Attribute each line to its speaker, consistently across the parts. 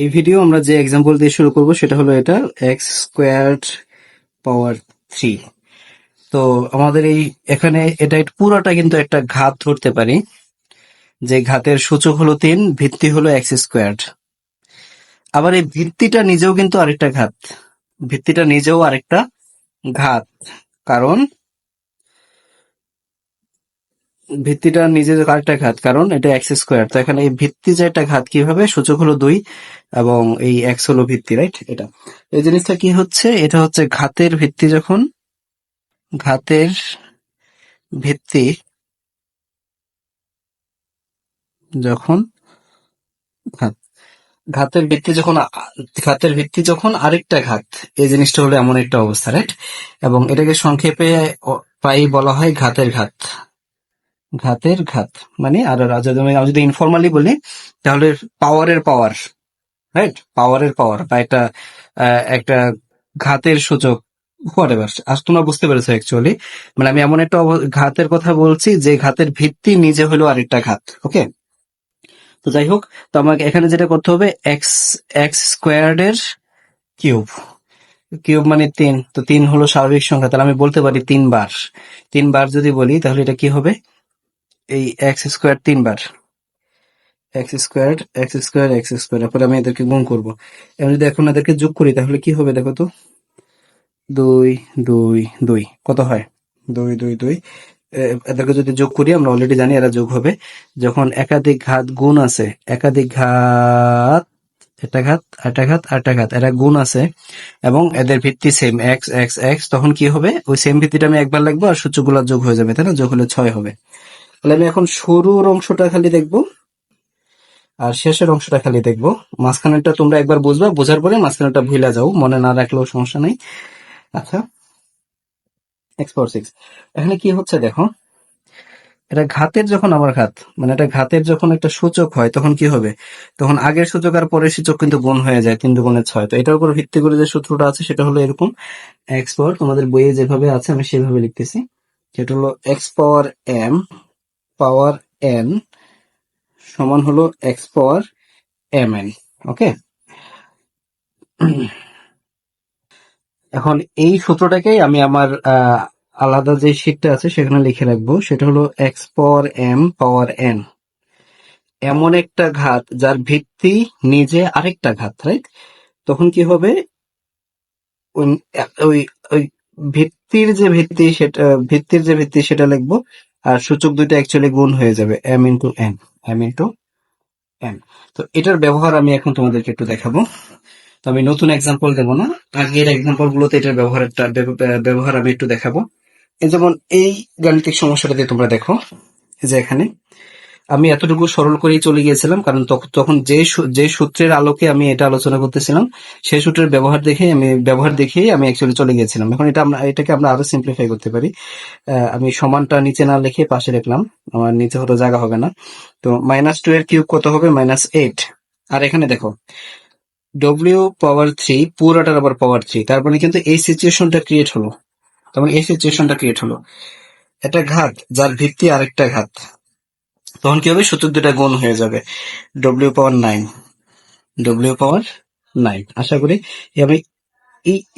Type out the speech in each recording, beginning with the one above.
Speaker 1: এই ভিডিও আমরা যে এক্সাম্পল দিয়ে শুরু করব সেটা হলো এটা এক্স স্কোয়ার্ড পাওয়ার 3। তো আমাদের এখানে এটা পুরোটা কিন্তু একটা ঘাত ধরতে পারি, যে ঘাতের সূচক হলো 3, ভিত্তি হলো এক্স স্কোয়ার্ড। আবার এই ভিত্তিটা নিজেও কিন্তু আরেকটা ঘাত, ভিত্তিটা নিজেও আরেকটা ঘাত, কারণ ভিত্তিটা নিজে আরেকটা ঘাত, কারণ এটা এক্স স্কোয়ার। তো এখানে এই ভিত্তি যে একটা ঘাত কিভাবে, সূচক হলো 2 এবং এই এক্স হলো ভিত্তি, রাইট? এটা এই জিনিসটা কি হচ্ছে, এটা হচ্ছে ঘাতের ভিত্তি, যখন ঘাতের ভিত্তি যখন ঘাত ঘাতের ভিত্তি যখন ঘাতের ভিত্তি যখন আরেকটা ঘাত, এই জিনিসটা হলো এমন একটা অবস্থা, রাইট? এবং এটাকে সংক্ষেপে প্রায়ই বলা হয় ঘাতের ঘাত। ঘাতের ঘাত মানে, আর আমি যদি ইনফর্মালি বলি তাহলে পাওয়ারের পাওয়ার, রাইট? পাওয়ারের পাওয়ার বা একটা একটা ঘাতের সূচক, হোয়াটএভার। আজ তোমরা বুঝতে পেরেছো অ্যাকচুয়ালি, মানে আমি এমন একটা ঘাতের কথা বলছি যে ঘাতের ভিত্তি নিজে হলো আরেকটা ঘাত। ওকে, তো যাই হোক, তো আমাকে এখানে যেটা করতে হবে, এক্স এক্স স্কোয়ার্ড এর কিউব। কিউব মানে 3, তো 3 হলো স্বাভাবিক সংখ্যা, তাহলে আমি বলতে পারি 3 বার। 3 বার যদি বলি তাহলে এটা কি হবে, এই এক্স স্কোয়ার 3 বার, X square X square X square, তারপরে আমি এদেরকে গুণ করবো। আমি যদি এখন এদেরকে যোগ করি তাহলে কি হবে দেখো তো, 2 2 2 কত হয়, 2 2 2। এদেরকে যদি যোগ করি, আমরা অলরেডি জানি এরা যোগ হবে যখন একাধিক ঘাত গুণ আছে, একাধিক ঘাত, একটা ঘাত একটা ঘাত একটা ঘাত, এরা গুণ আছে এবং এদের ভিত্তি সেম এক্স এক্স এক্স, তখন কি হবে, ওই সেম ভিত্তিটা আমি একবার লিখবো আর সূচকগুলো যোগ হয়ে যাবে, তাই না? যোগ হলে 6 হবে। তাহলে আমি এখন শুরুর অংশটা খালি দেখবো আর শেষের অংশটা খালি দেখবো। মাঝখানেরটা তোমরা একবার বুঝবা, বোঝার পরে মাঝখানেরটা ভুলে যাও, মনে না রাখলেও সমস্যা নেই। আচ্ছা, এক্স পাওয়ার 6, এখানে কি হচ্ছে দেখো, এটা ঘাতের যখন আবার ঘাত, মানে এটা ঘাতের যখন একটা সূচক হয় তখন কি হবে, তখন আগের সূচক আর পরের সূচক কিন্তু গুণ হয়ে যায়, 3 দুগুণে 6। তো এটার উপর ভিত্তি করে যে সূত্রটা আছে সেটা হলো এরকম, এক্স পাওয়ার, তোমাদের বইয়ে যেভাবে আছে আমি সেভাবে লিখতেছি, সেটা হলো এক্স পাওয়ার এম পাওয়ার এন সমান হলো এক্স পাওয়ার এম এন। ওকে, এখন এই সূত্রটাকেই আমি আমার আলাদা যে শীটটা আছে সেখানে লিখে রাখবো, সেটা হলো এক্স পাওয়ার এম পাওয়ার এন, এমন একটা ঘাত যার ভিত্তি নিজে আরেকটা ঘাত, রাইট? তখন কি হবে, ওই ওই ওই ভিত্তির যে ভিত্তি সেটা লিখবো, আর সূচক দুইটা অ্যাকচুয়ালি গুণ হয়ে যাবে, M into N, M into N. তো এটার ব্যবহার আমি এখন তোমাদেরকে একটু দেখাবো। তো আমি নতুন এক্সাম্পল দেবো না, আগের এক্সাম্পল গুলোতে এটার ব্যবহার আমি একটু দেখাবো। এই যেমন এই গাণিতিক সমস্যাটা দিয়ে তোমরা দেখো, এই যে এখানে আমি এতটুকু সরল করেই চলে গিয়েছিলাম, কারণ তখন যে সূত্রের আলোকে আমি এটা আলোচনা করতেছিলাম সেই সূত্রের ব্যবহার দেখেই আমি অ্যাকচুয়ালি চলে গিয়েছিলাম। এখন এটাকে আমরা আরো সিম্পলিফাই করতে পারি। আমি সমানটা নিচে না লিখে পাশে লিখলাম, আমার নিচে হয়তো জায়গা হবে না। তো -2 এর কিউব কত হবে, -8। আর এখানে দেখো ডব্লিউ পাওয়ার 3, পুরাটার আবার পাওয়ার 3, তার মানে কিন্তু এই সিচুয়েশনটা ক্রিয়েট হলো। একটা ঘাত যার ভিত্তি আরেকটা ঘাত, তখন কি হবে, সূচক দুটা গুণ হয়ে যাবে, ডব্লিউ পাওয়ার 9, ডব্লিউ পাওয়ার 9। আশা করি আমি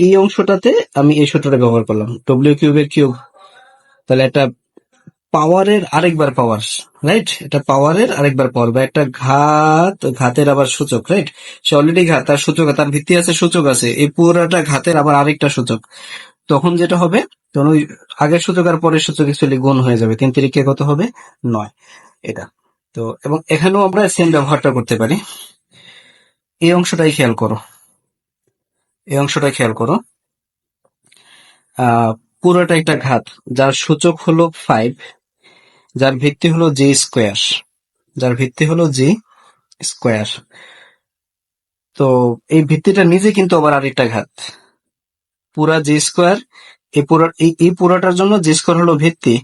Speaker 1: এই অংশটাতে আমি এই সূত্রটা ব্যবহার করলাম, ডব্লিউ কিউবের কিউব, তাহলে একটা পাওয়ারের আরেকবার পাওয়ার, রাইট? এটা পাওয়ারের আরেকবার পাওয়ার, বা একটা ঘাতের আবার সূচক, রাইট? সে অলরেডি ঘাত, তার সূচক, তার ভিত্তি আছে, সূচক আছে, এই পুরোটা ঘাতের আবার আরেকটা সূচক। তখন যেটা হবে, তখন ওই আগের সূচক আর পরের সূচক অ্যাকচুয়ালি গুণ হয়ে যাবে, 3 তিরিকে কত হবে, 9। এটা তো, এবং এখানেও আমরা সেম ব্যবহারটা করতে পারি। এই অংশটাই খেয়াল করো, এই অংশটা খেয়াল করো, পুরোটা একটা ঘাত যার সূচক হলো 5, যার ভিত্তি হলো জি স্কোয়ার, যার ভিত্তি হলো জি স্কোয়ার। তো এই ভিত্তিটা নিজে কিন্তু আবার আরেকটা ঘাত, পুরা জি স্কোয়ার, এই পুরাটার জন্য জি স্কোয়ার হলো ভিত্তি,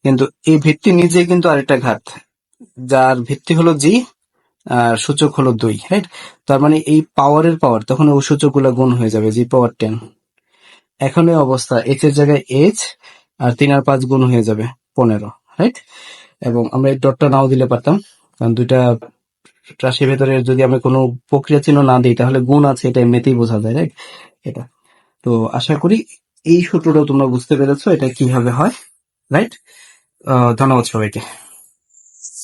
Speaker 1: কিন্তু এই ভিত্তি নিজে কিন্তু আরেকটা ঘাত, যার ভিত্তি হলো জি আর সূচক হলো 2, রাইট? তার মানে এই পাওয়ারের পাওয়ার, তখন ওই সূচক গুলা গুণ হয়ে যাবে, জি পাওয়ার 10। এখন এই অবস্থা, এইচ এর জায়গায় এইচ, আর 3 আর 5 গুণ হয়ে যাবে 15, রাইট? এবং আমরা এই ডটটা নাও দিলে পারতাম, কারণ দুইটা রাশির ভেতরে যদি আমরা কোনো প্রক্রিয়া চিহ্ন না দিই তাহলে গুণ আছে এটা এমনিতেই বোঝা যায়, রাইট? এটা তো আশা করি এই সূত্রটাও তোমরা বুঝতে পেরেছো এটা কিভাবে হয়, রাইট? ধন্যবাদ সবাইকে।